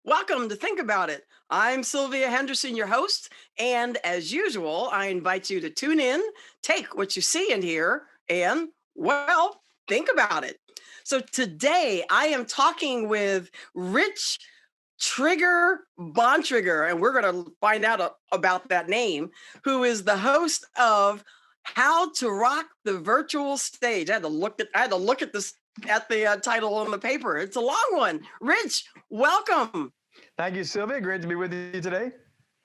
Welcome to Think About It. I'm Sylvia Henderson, your host. And as usual, I invite you to tune in, take what you see and hear, and, well, think about it. So today I am talking with Rich Trigger Bontrager, and we're going to find out about that name, who is the host of How to Rock the Virtual Stage. I had to look at this at the title on the paper. It's a long one. Rich, welcome. Thank you, Sylvia. Great to be with you today.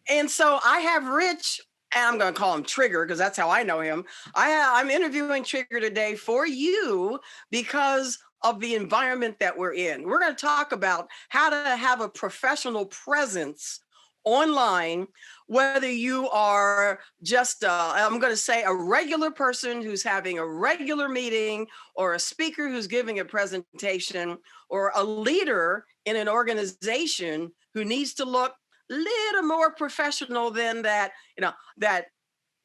And so I have Rich, and I'm going to call him Trigger because that's how I know him. I'm interviewing Trigger today for you because of the environment that we're in. We're going to talk about how to have a professional presence online, whether you are just, I'm going to say, a regular person who's having a regular meeting, or a speaker who's giving a presentation, or a leader in an organization who needs to look little more professional than that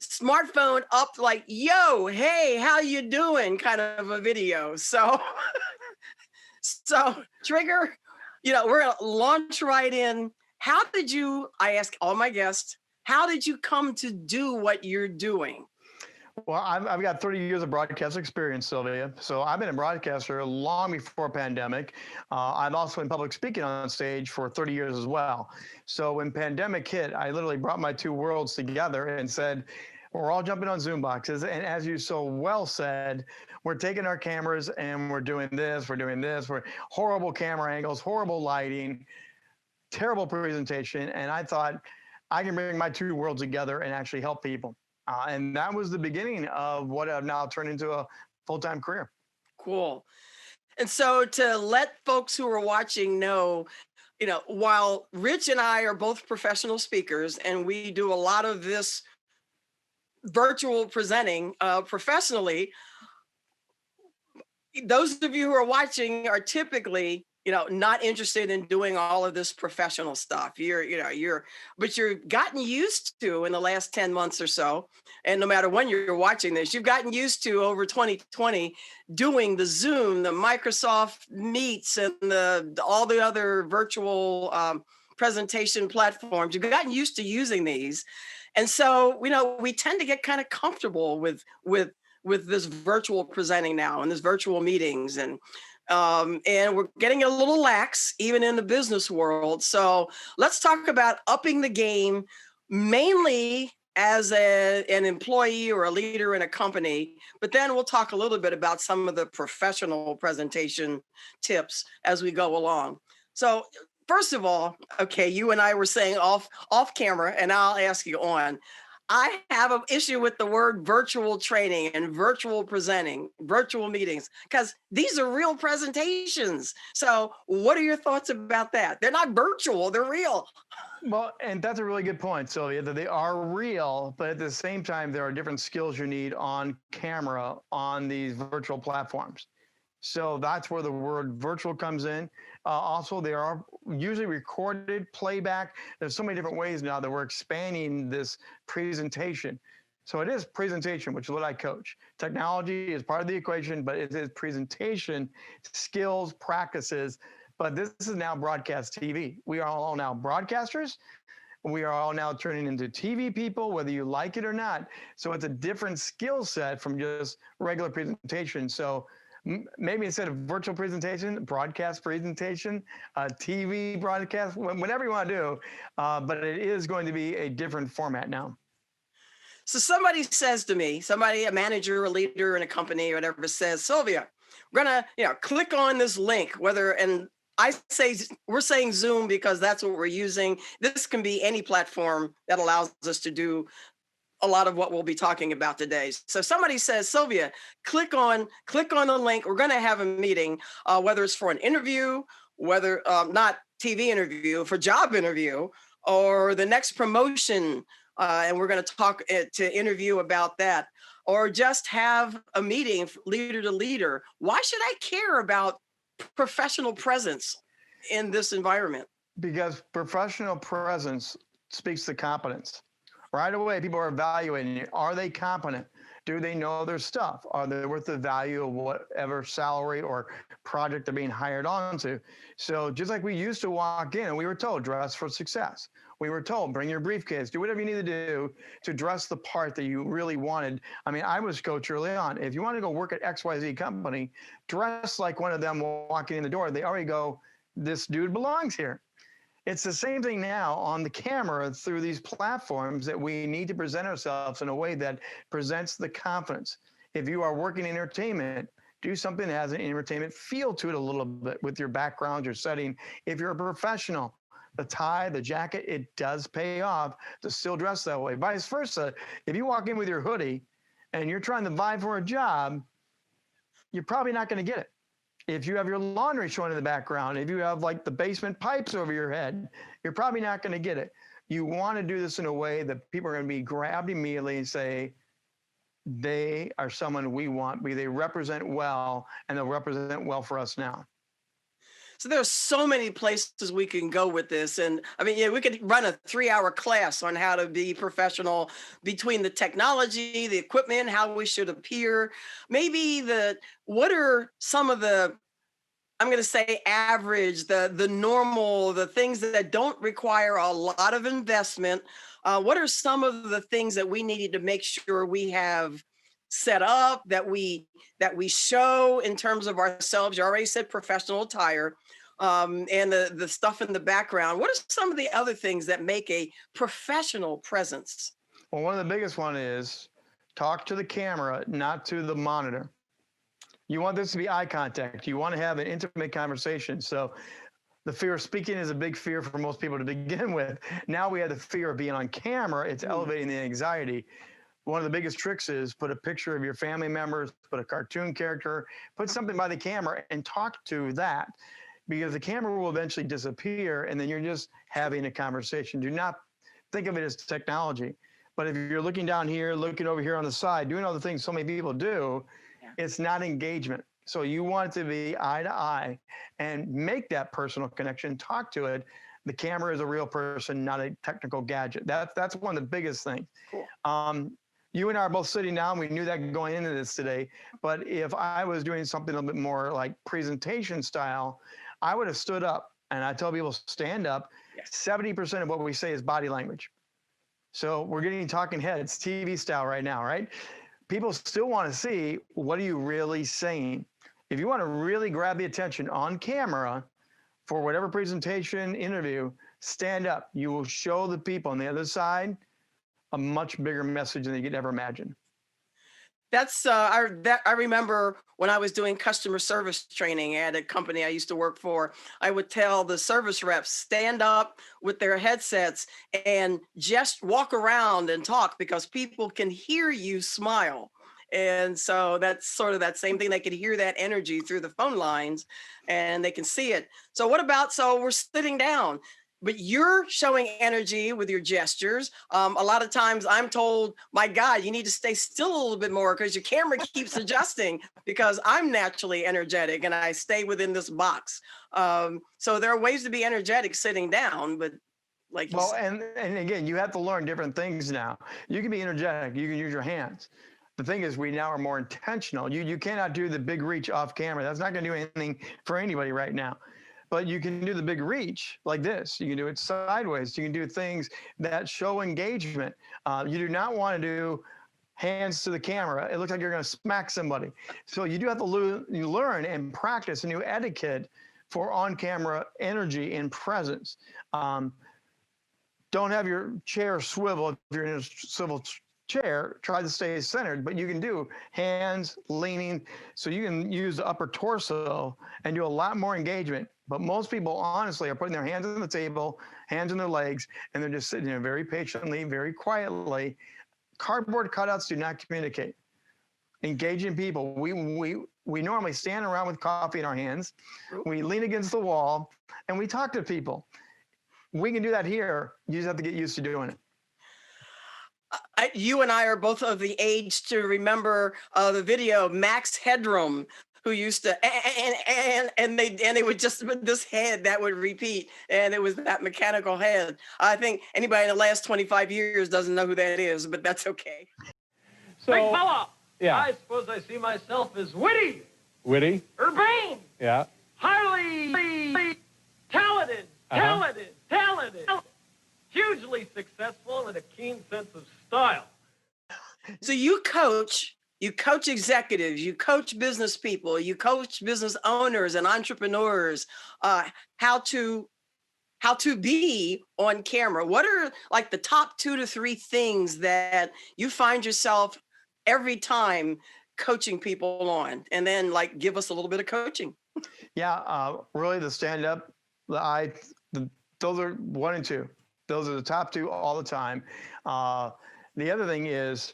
smartphone up like, yo, hey, how you doing, kind of a video. So Trigger, we're gonna launch right in. I ask all my guests, how did you come to do what you're doing? Well, I've got 30 years of broadcast experience, Sylvia. So I've been a broadcaster long before pandemic. I've also been public speaking on stage for 30 years as well. So when pandemic hit, I literally brought my two worlds together and said, we're all jumping on Zoom boxes. And as you so well said, we're taking our cameras and we're doing this, we're horrible camera angles, horrible lighting, terrible presentation. And I thought I can bring my two worlds together and actually help people. And that was the beginning of what I've now turned into a full-time career. Cool. And so to let folks who are watching know, while Rich and I are both professional speakers and we do a lot of this virtual presenting professionally, those of you who are watching are typically not interested in doing all of this professional stuff. But you've gotten used to, in the last 10 months or so, and no matter when you're watching this, you've gotten used to, over 2020, doing the Zoom, the Microsoft Meets, and all the other virtual presentation platforms. You've gotten used to using these. And so, we tend to get kind of comfortable with this virtual presenting now, and this virtual meetings, and we're getting a little lax even in the business world. So let's talk about upping the game, mainly as an employee or a leader in a company. But then we'll talk a little bit about some of the professional presentation tips as we go along. So first of all, okay, you and I were saying off camera, and I'll ask you on. I have an issue with the word virtual training and virtual presenting, virtual meetings, because these are real presentations. So what are your thoughts about that? They're not virtual, they're real. Well, and that's a really good point, Sylvia, that they are real, but at the same time, there are different skills you need on camera on these virtual platforms. So that's where the word virtual comes in. Also, they are usually recorded playback. There's so many different ways now that we're expanding this presentation. So it is presentation, which is what I coach. Technology is part of the equation, but it is presentation, skills, practices. But this is now broadcast TV. We are all now broadcasters. We are all now turning into TV people, whether you like it or not. So it's a different skill set from just regular presentation. So maybe instead of virtual presentation, broadcast presentation, TV broadcast, whatever you want to do, but it is going to be a different format now. So somebody says to me, a manager, a leader in a company or whatever, says, Sylvia, we're gonna, click on this link, and I say, we're saying Zoom because that's what we're using. This can be any platform that allows us to do a lot of what we'll be talking about today. So somebody says, Sylvia, click on the link. We're going to have a meeting, whether it's for an interview, whether not TV interview, for job interview, or the next promotion. And we're going to talk to interview about that, or just have a meeting leader to leader. Why should I care about professional presence in this environment? Because professional presence speaks to competence. Right away, people are evaluating you. Are they competent? Do they know their stuff? Are they worth the value of whatever salary or project they're being hired onto? So just like we used to walk in and we were told, dress for success. We were told, bring your briefcase, do whatever you need to do to dress the part that you really wanted. I mean, I was coach early on. If you want to go work at XYZ company, dress like one of them walking in the door. They already go, this dude belongs here. It's the same thing now on the camera through these platforms that we need to present ourselves in a way that presents the confidence. If you are working in entertainment, do something that has an entertainment feel to it a little bit with your background, your setting. If you're a professional, the tie, the jacket, it does pay off to still dress that way. Vice versa, if you walk in with your hoodie and you're trying to vie for a job, you're probably not going to get it. If you have your laundry showing in the background, if you have like the basement pipes over your head, you're probably not going to get it. You want to do this in a way that people are going to be grabbed immediately and say, they are someone we want, they represent well, and they'll represent well for us now. So there's so many places we can go with this. And I mean, yeah, we could run a 3-hour class on how to be professional between the technology, the equipment, how we should appear. Maybe what are some of the, I'm going to say average, the normal, the things that don't require a lot of investment. What are some of the things that we needed to make sure we have set up, that we show in terms of ourselves? You already said professional attire, and the stuff in the background. What are some of the other things that make a professional presence? Well, one of the biggest one is talk to the camera, not to the monitor. You want this to be eye contact. You want to have an intimate conversation. So the fear of speaking is a big fear for most people to begin with. Now we have the fear of being on camera. It's elevating the anxiety. One of the biggest tricks is put a picture of your family members, put a cartoon character, put something by the camera and talk to that, because the camera will eventually disappear and then you're just having a conversation. Do not think of it as technology. But if you're looking down here, looking over here on the side, doing all the things so many people do, it's not engagement. So you want it to be eye to eye and make that personal connection, talk to it. The camera is a real person, not a technical gadget. That's one of the biggest things. Cool. You and I are both sitting down. We knew that going into this today. But if I was doing something a little bit more like presentation style, I would have stood up. And I tell people, stand up. Yes. 70% of what we say is body language. So we're getting talking heads, TV style right now, right? People still want to see, what are you really saying? If you want to really grab the attention on camera for whatever presentation, interview, stand up. You will show the people on the other side a much bigger message than you could ever imagine. That's I remember when I was doing customer service training at a company I used to work for, I would tell the service reps, stand up with their headsets and just walk around and talk, because people can hear you smile. And so that's sort of that same thing. They can hear that energy through the phone lines and they can see it. So so we're sitting down, but you're showing energy with your gestures. A lot of times I'm told, my God, you need to stay still a little bit more because your camera keeps adjusting, because I'm naturally energetic and I stay within this box. So there are ways to be energetic sitting down, but like, well, and again, you have to learn different things now. You can be energetic, you can use your hands. The thing is, we now are more intentional. You cannot do the big reach off camera. That's not going to do anything for anybody right now. But you can do the big reach like this. You can do it sideways. You can do things that show engagement. You do not want to do hands to the camera. It looks like you're going to smack somebody. So you do have to learn and practice a new etiquette for on-camera energy and presence. Don't have your chair swivel if you're in a swivel chair. Try to stay centered, but you can do hands leaning. So you can use the upper torso and do a lot more engagement. But most people, honestly, are putting their hands on the table, hands on their legs, and they're just sitting there very patiently, very quietly. Cardboard cutouts do not communicate. Engaging people. We normally stand around with coffee in our hands. We lean against the wall, and we talk to people. We can do that here. You just have to get used to doing it. You and I are both of the age to remember the video Max Headroom, who used to and they would just with this head that would repeat, and it was that mechanical head. I think anybody in the last 25 years doesn't know who that is, but that's okay. So, great power. Yeah. I suppose I see myself as witty, Witty. urbane, Yeah. highly talented, hugely successful, and a keen sense of style. So you coach executives, you coach business people, you coach business owners and entrepreneurs, how to be on camera. What are like the top 2 to 3 things that you find yourself every time coaching people on? And then like give us a little bit of coaching. Yeah, really the stand up, those are 1 and 2. Those are the top 2 all the time. The other thing is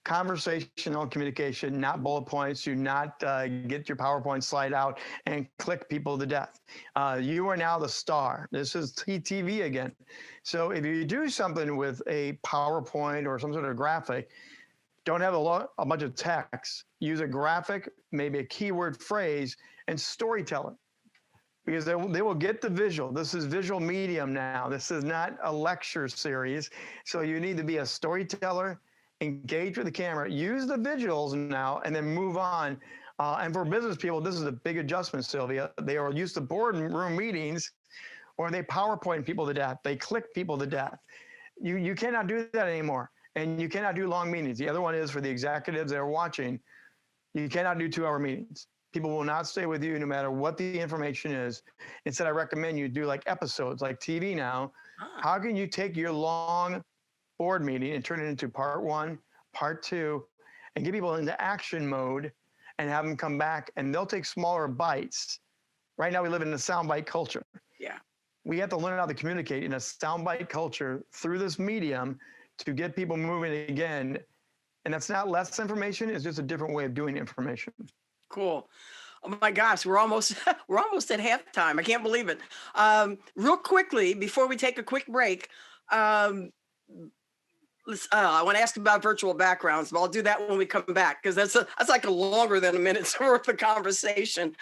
conversational communication, not bullet points. Do not get your PowerPoint slide out and click people to death. You are now the star. This is TV again. So if you do something with a PowerPoint or some sort of graphic, don't have a bunch of text. Use a graphic, maybe a keyword phrase, and storytell it. Because they will get the visual. This is visual medium now. This is not a lecture series. So you need to be a storyteller, engage with the camera, use the visuals now, and then move on. And for business people, this is a big adjustment, Sylvia. They are used to boardroom meetings, or they PowerPoint people to death. They click people to death. You cannot do that anymore. And you cannot do long meetings. The other one is for the executives that are watching, you cannot do 2-hour meetings. People will not stay with you no matter what the information is. Instead, I recommend you do like episodes, like TV now. How can you take your long board meeting and turn it into part 1, part 2, and get people into action mode and have them come back, and they'll take smaller bites. Right now, we live in a soundbite culture. Yeah. We have to learn how to communicate in a soundbite culture through this medium to get people moving again. And that's not less information, it's just a different way of doing information. Cool. Oh my gosh, we're almost at halftime. I can't believe it. Real quickly, before we take a quick break, I want to ask about virtual backgrounds, but I'll do that when we come back because that's like a longer than a minute's worth of conversation.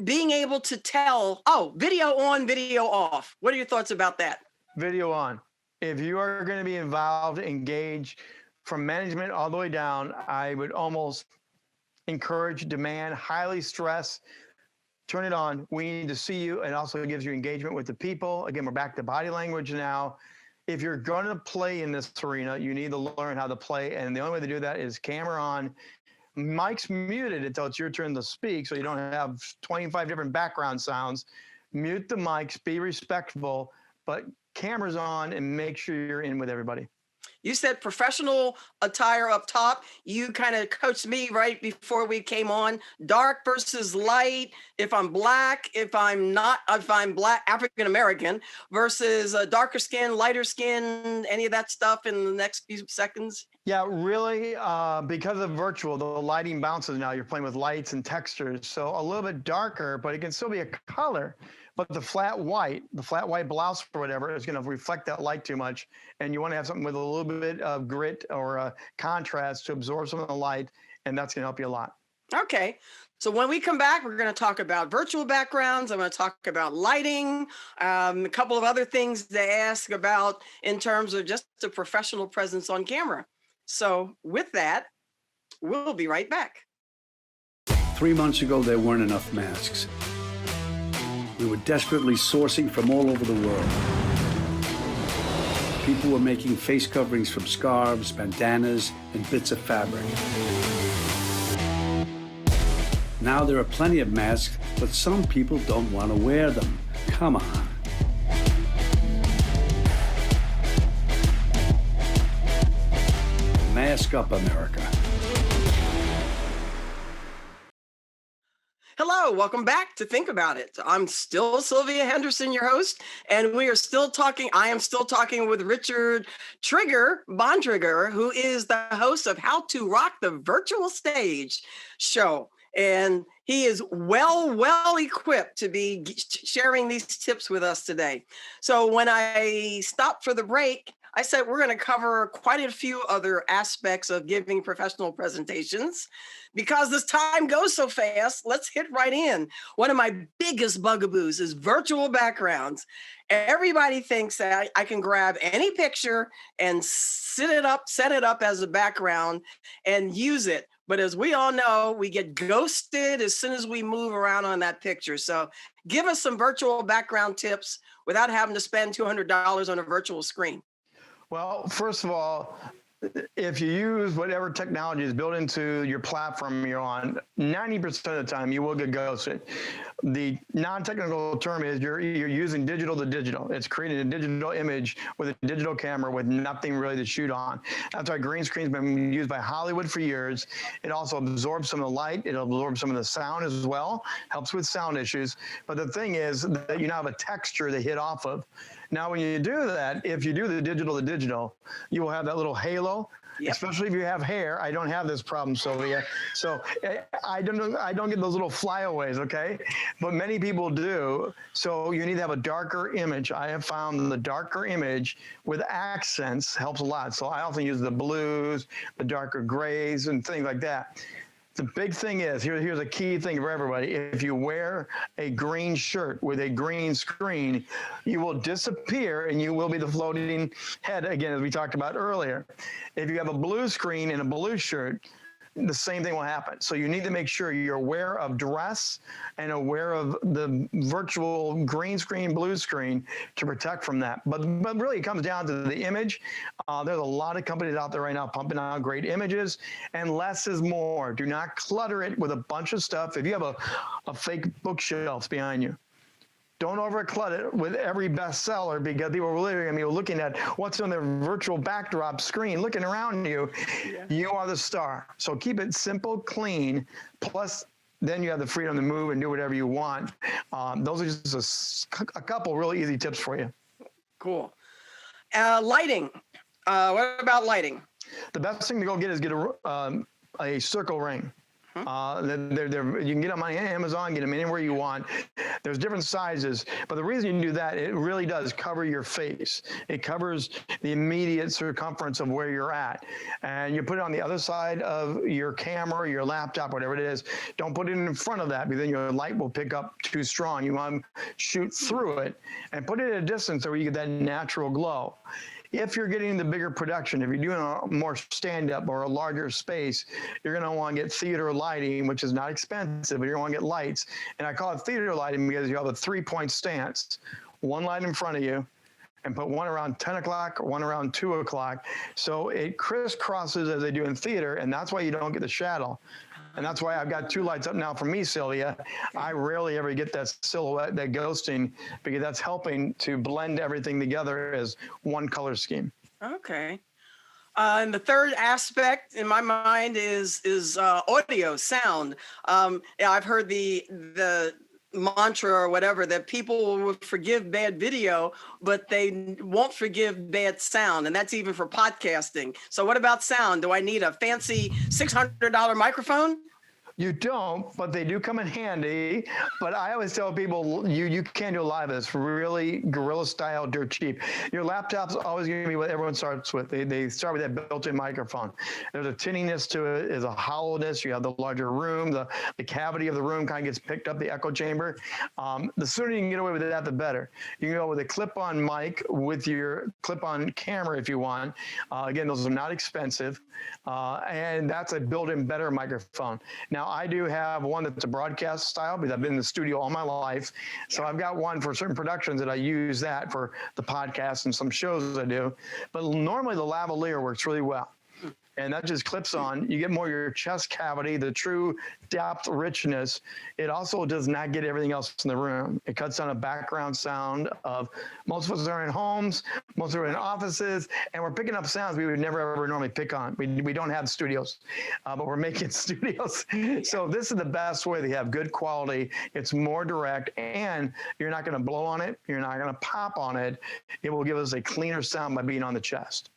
Being able to tell, video on, video off. What are your thoughts about that? Video on. If you are going to be involved, engaged from management all the way down, I would almost encourage, demand, highly stress, turn it on. We need to see you. And also gives you engagement with the people. Again, we're back to body language now. If you're going to play in this arena, you need to learn how to play. And the only way to do that is camera on. Mic's muted until it's your turn to speak, so you don't have 25 different background sounds. Mute the mics, be respectful, but cameras on and make sure you're in with everybody. You said professional attire up top. You kind of coached me right before we came on. Dark versus light. If I'm black, if I'm black, African American versus darker skin, lighter skin, any of that stuff in the next few seconds. Yeah, really, because of virtual, the lighting bounces now. You're playing with lights and textures. So a little bit darker, but it can still be a color. But the flat white blouse or whatever is going to reflect that light too much. And you want to have something with a little bit of grit or a contrast to absorb some of the light. And that's going to help you a lot. Okay. So when we come back, we're going to talk about virtual backgrounds. I'm going to talk about lighting, a couple of other things to ask about in terms of just a professional presence on camera. So with that, we'll be right back. 3 months ago, there weren't enough masks. We were desperately sourcing from all over the world. People were making face coverings from scarves, bandanas, and bits of fabric. Now there are plenty of masks, but some people don't want to wear them. Come on. Mask up, America. Hello, welcome back to Think About It. I'm still Sylvia Henderson, your host, and I am still talking with Richard Bontrager, who is the host of How to Rock the Virtual Stage show. And he is well equipped to be sharing these tips with us today. So when I stopped for the break, I said we're going to cover quite a few other aspects of giving professional presentations. Because this time goes so fast, let's hit right in. One of my biggest bugaboos is virtual backgrounds. Everybody thinks that I can grab any picture and set it up as a background and use it. But as we all know, we get ghosted as soon as we move around on that picture. So give us some virtual background tips without having to spend $200 on a virtual screen. Well, first of all, if you use whatever technology is built into your platform you're on, 90% of the time you will get ghosted. The non-technical term is you're using digital to digital. It's creating a digital image with a digital camera with nothing really to shoot on. That's why green screen's been used by Hollywood for years. It also absorbs some of the light. It absorbs some of the sound as well, helps with sound issues. But the thing is that you now have a texture to hit off of. Now, when you do that, if you do the digital to digital, you will have that little halo. Yep. Especially if you have hair. I don't have this problem, Sylvia. So I don't get those little flyaways, okay? But many people do. So you need to have a darker image. I have found the darker image with accents helps a lot. So I often use the blues, the darker grays, and things like that. The big thing is, here's a key thing for everybody. If you wear a green shirt with a green screen, you will disappear and you will be the floating head again, as we talked about earlier. If you have a blue screen and a blue shirt, the same thing will happen. So you need to make sure you're aware of dress and aware of the virtual green screen, blue screen to protect from that. But really it comes down to the image. There's a lot of companies out there right now pumping out great images, and less is more. Do not clutter it with a bunch of stuff. If you have a fake bookshelf behind you, don't overclut it with every bestseller, because people are looking at what's on their virtual backdrop screen, looking around you. Yeah. You are the star. So keep it simple, clean, plus then you have the freedom to move and do whatever you want. Those are just a couple really easy tips for you. Cool. Lighting. What about lighting? The best thing to go get is get a circle ring. You can get them on Amazon, get them anywhere you want. There's different sizes, but the reason you do that, it really does cover your face. It covers the immediate circumference of where you're at. And you put it on the other side of your camera, your laptop, whatever it is. Don't put it in front of that, because then your light will pick up too strong. You want to shoot through it and put it at a distance where you get that natural glow. If you're getting the bigger production, if you're doing a more stand-up or a larger space, you're going to want to get theater lighting, which is not expensive, but you're going to want to get lights. And I call it theater lighting because you have a 3-point stance, one light in front of you, and put one around 10 o'clock, one around 2 o'clock. So it crisscrosses as they do in theater, and that's why you don't get the shadow. And that's why I've got 2 lights up now for me, Sylvia. I rarely ever get that silhouette, that ghosting, because that's helping to blend everything together as one color scheme. Okay. And the third aspect in my mind is audio, sound. I've heard the mantra or whatever that people will forgive bad video, but they won't forgive bad sound. And that's even for podcasting. So what about sound? Do I need a fancy $600 microphone? You don't, but they do come in handy. But I always tell people, you can't do a live of this really guerrilla style, dirt cheap. Your laptop's always going to be what everyone starts with. They start with that built-in microphone. There's a tinniness to it, there's a hollowness. You have the larger room, the cavity of the room kind of gets picked up, the echo chamber. The sooner you can get away with that, the better. You can go with a clip-on mic with your clip-on camera if you want. Again, those are not expensive. And that's a built-in better microphone. Now, I do have one that's a broadcast style, because I've been in the studio all my life. So I've got one for certain productions that I use that for the podcast and some shows I do. But normally the lavalier works really well. And that just clips on. You get more of your chest cavity, the true depth, richness. It also does not get everything else in the room. It cuts down a background sound of, most of us are in homes, most of us are in offices, and we're picking up sounds we would never ever normally pick on. We don't have studios, but we're making studios. So this is the best way. They have good quality. It's more direct, and you're not going to blow on it. You're not going to pop on it. It will give us a cleaner sound by being on the chest.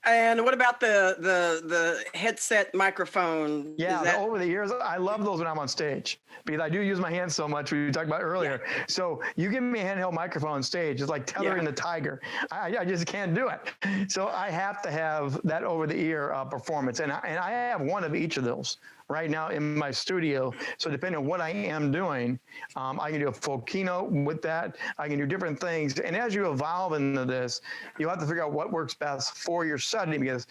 And what about the headset microphone? Is Yeah, that over the years, I love those when I'm on stage because I do use my hands so much. We talked about earlier. So you give me a handheld microphone on stage, it's like tethering the tiger. I just can't do it. So I have to have that over the ear performance, and I have one of each of those right now in my studio. So depending on what I am doing, I can do a full keynote with that. I can do different things. And as you evolve into this, you'll have to figure out what works best for your setting, because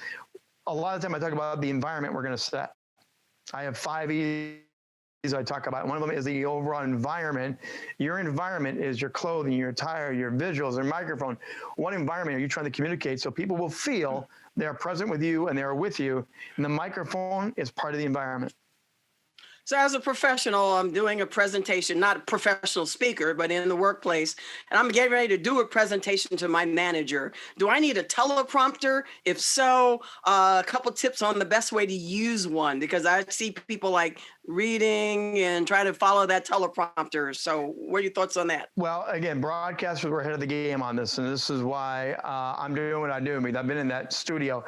a lot of time I talk about the environment we're going to set. I have 5 E's I talk about. One of them is the overall environment. Your environment is your clothing, your attire, your visuals, your microphone. What environment are you trying to communicate so people will feel they're present with you and they're with you? And the microphone is part of the environment. So as a professional, I'm doing a presentation, not a professional speaker, but in the workplace, and I'm getting ready to do a presentation to my manager. Do I need a teleprompter? If so, a couple tips on the best way to use one, because I see people like reading and trying to follow that teleprompter. So what are your thoughts on that? Well, again, broadcasters were ahead of the game on this, and this is why I'm doing what I do. Because I've been in that studio.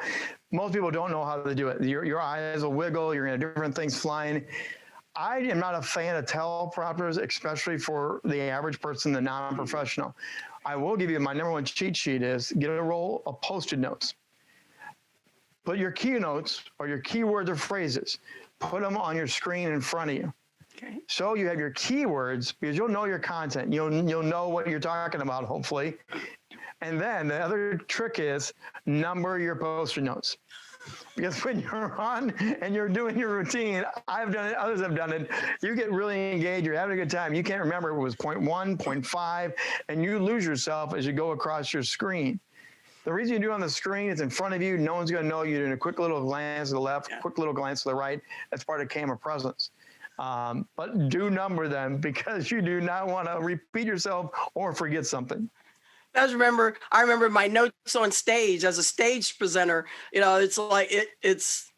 Most people don't know how to do it. Your eyes will wiggle. You're going to have different things flying. I am not a fan of teleprompters, especially for the average person, the non-professional. I will give you my number one cheat sheet is get a roll of Post-it notes. Put your keynotes or your keywords or phrases, put them on your screen in front of you. Okay. So you have your keywords because you'll know your content. You'll know what you're talking about, hopefully. And then the other trick is number your Post-it notes. Because when you're on and you're doing your routine, I've done it, others have done it, you get really engaged, you're having a good time. You can't remember if it was 0.1, 0.5, and you lose yourself as you go across your screen. The reason you do it on the screen is in front of you. No one's going to know you're doing a quick little glance to the left, quick little glance to the right. That's part of camera presence. But do number them because you do not want to repeat yourself or forget something. I remember my notes on stage as a stage presenter. You know, it's like it's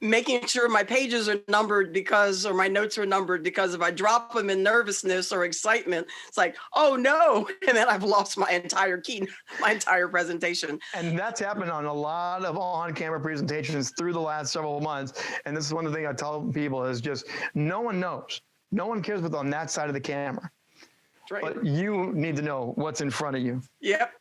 making sure my pages are numbered or my notes are numbered, because if I drop them in nervousness or excitement, it's like, oh no, and then I've lost my entire presentation. And that's happened on a lot of on-camera presentations through the last several months. And this is one of the things I tell people is just no one knows. No one cares what's on that side of the camera. Right. But you need to know what's in front of you. Yep.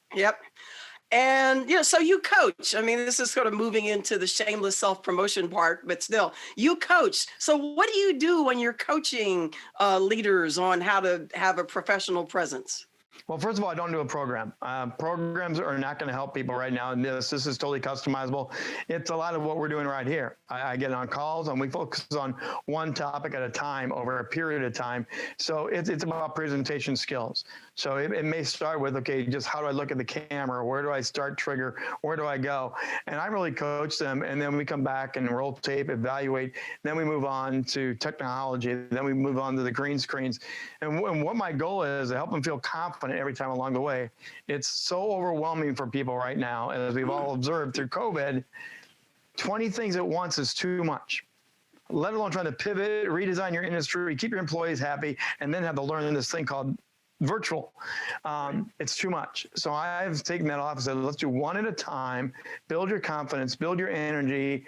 And, so you coach. I mean, this is sort of moving into the shameless self-promotion part, but still, you coach. So what do you do when you're coaching leaders on how to have a professional presence? Well, first of all, I don't do a program. Programs are not going to help people right now. This is totally customizable. It's a lot of what we're doing right here. I get on calls and we focus on one topic at a time over a period of time. So it's about presentation skills. So it may start with, okay, just how do I look at the camera? Where do I start trigger? Where do I go? And I really coach them. And then we come back and roll tape, evaluate. Then we move on to technology. Then we move on to the green screens. And what my goal is to help them feel confident every time along the way. It's so overwhelming for people right now. As we've all observed through COVID, 20 things at once is too much. Let alone trying to pivot, redesign your industry, keep your employees happy, and then have to learn this thing called virtual. It's too much. So I've taken that off and said, let's do one at a time, build your confidence, build your energy,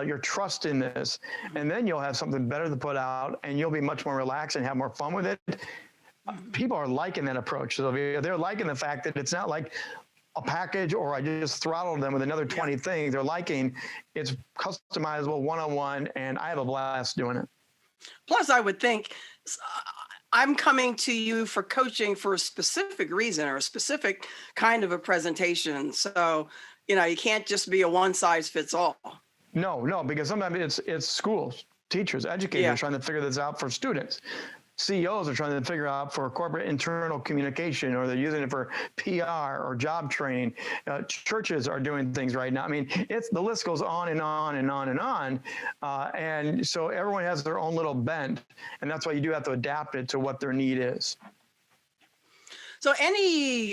your trust in this, and then you'll have something better to put out and you'll be much more relaxed and have more fun with it. People are liking that approach. So they're liking the fact that it's not like a package or I just throttled them with another 20 things. They're liking it's customizable, one-on-one, and I have a blast doing it. Plus, I would think I'm coming to you for coaching for a specific reason or a specific kind of a presentation. So, you can't just be a one size fits all. No, because sometimes it's schools, teachers, educators trying to figure this out for students. CEOs are trying to figure out for corporate internal communication, or they're using it for PR or job training. Churches are doing things right now. I mean, the list goes on and on and on and on. And so everyone has their own little bent, and that's why you do have to adapt it to what their need is. So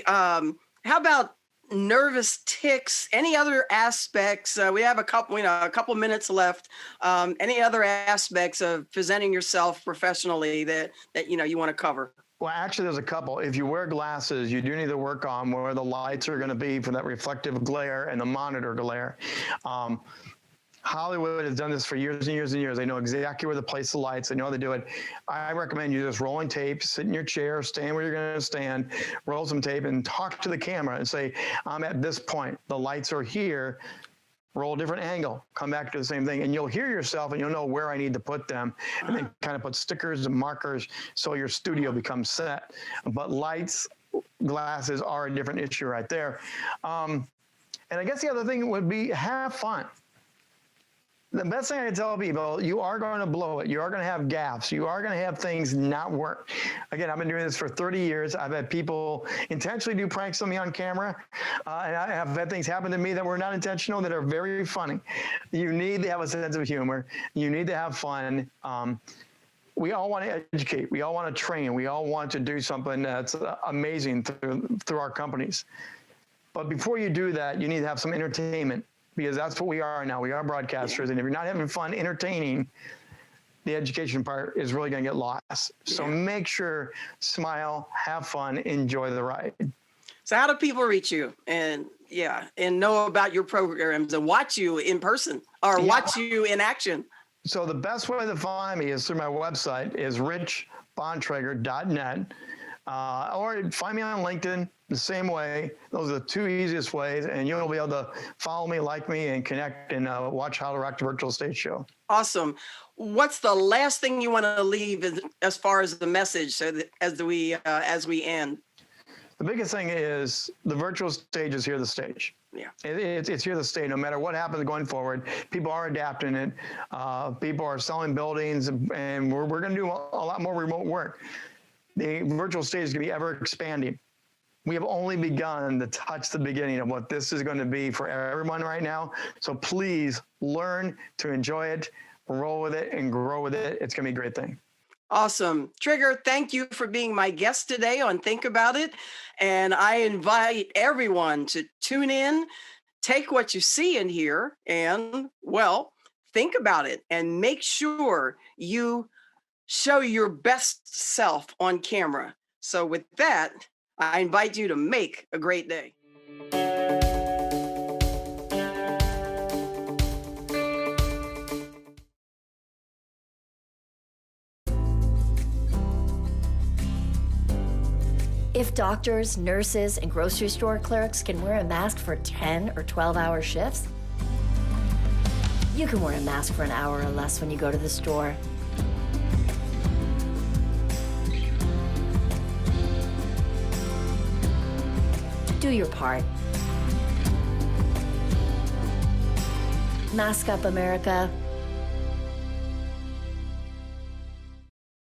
how about nervous tics, any other aspects? We have a couple minutes left. Any other aspects of presenting yourself professionally that you want to cover? Well, actually, there's a couple. If you wear glasses, you do need to work on where the lights are going to be for that reflective glare and the monitor glare. Hollywood has done this for years and years and years. They know exactly where to place the lights. They know how to do it. I recommend you just rolling tape, sit in your chair, stand where you're going to stand, roll some tape, and talk to the camera and say, I'm at this point. The lights are here. Roll a different angle, come back to the same thing, and you'll hear yourself and you'll know where I need to put them, and then kind of put stickers and markers so your studio becomes set. But lights, glasses are a different issue right there. And I guess the other thing would be have fun. The best thing I can tell people, you are going to blow it. You are going to have gaffes. You are going to have things not work. Again, I've been doing this for 30 years. I've had people intentionally do pranks on me on camera. And I have had things happen to me that were not intentional that are very funny. You need to have a sense of humor. You need to have fun. We all want to educate. We all want to train. We all want to do something that's amazing through our companies. But before you do that, you need to have some entertainment, because that's what we are now. We are broadcasters. And if you're not having fun entertaining, the education part is really going to get lost. So make sure, smile, have fun, enjoy the ride. So how do people reach you and know about your programs and watch you in person or watch you in action? So the best way to find me is through my website, is richbontrager.net. Or find me on LinkedIn the same way. Those are the two easiest ways, and you'll be able to follow me, like me, and connect and watch How to Rock the Virtual Stage Show. Awesome. What's the last thing you want to leave as far as the message, so that as we end? The biggest thing is the virtual stage is here to stay. Yeah, it's here to stay. No matter what happens going forward, people are adapting it. People are selling buildings, and we're going to do a lot more remote work. The virtual stage is going to be ever expanding. We have only begun to touch the beginning of what this is going to be for everyone right now. So please learn to enjoy it, roll with it, and grow with it. It's going to be a great thing. Awesome. Trigger, thank you for being my guest today on Think About It. And I invite everyone to tune in, take what you see and hear, and, well, think about it and make sure you show your best self on camera. So with that, I invite you to make a great day. If doctors, nurses, and grocery store clerks can wear a mask for 10 or 12-hour shifts, you can wear a mask for an hour or less when you go to the store. Do your part. Mask up, America.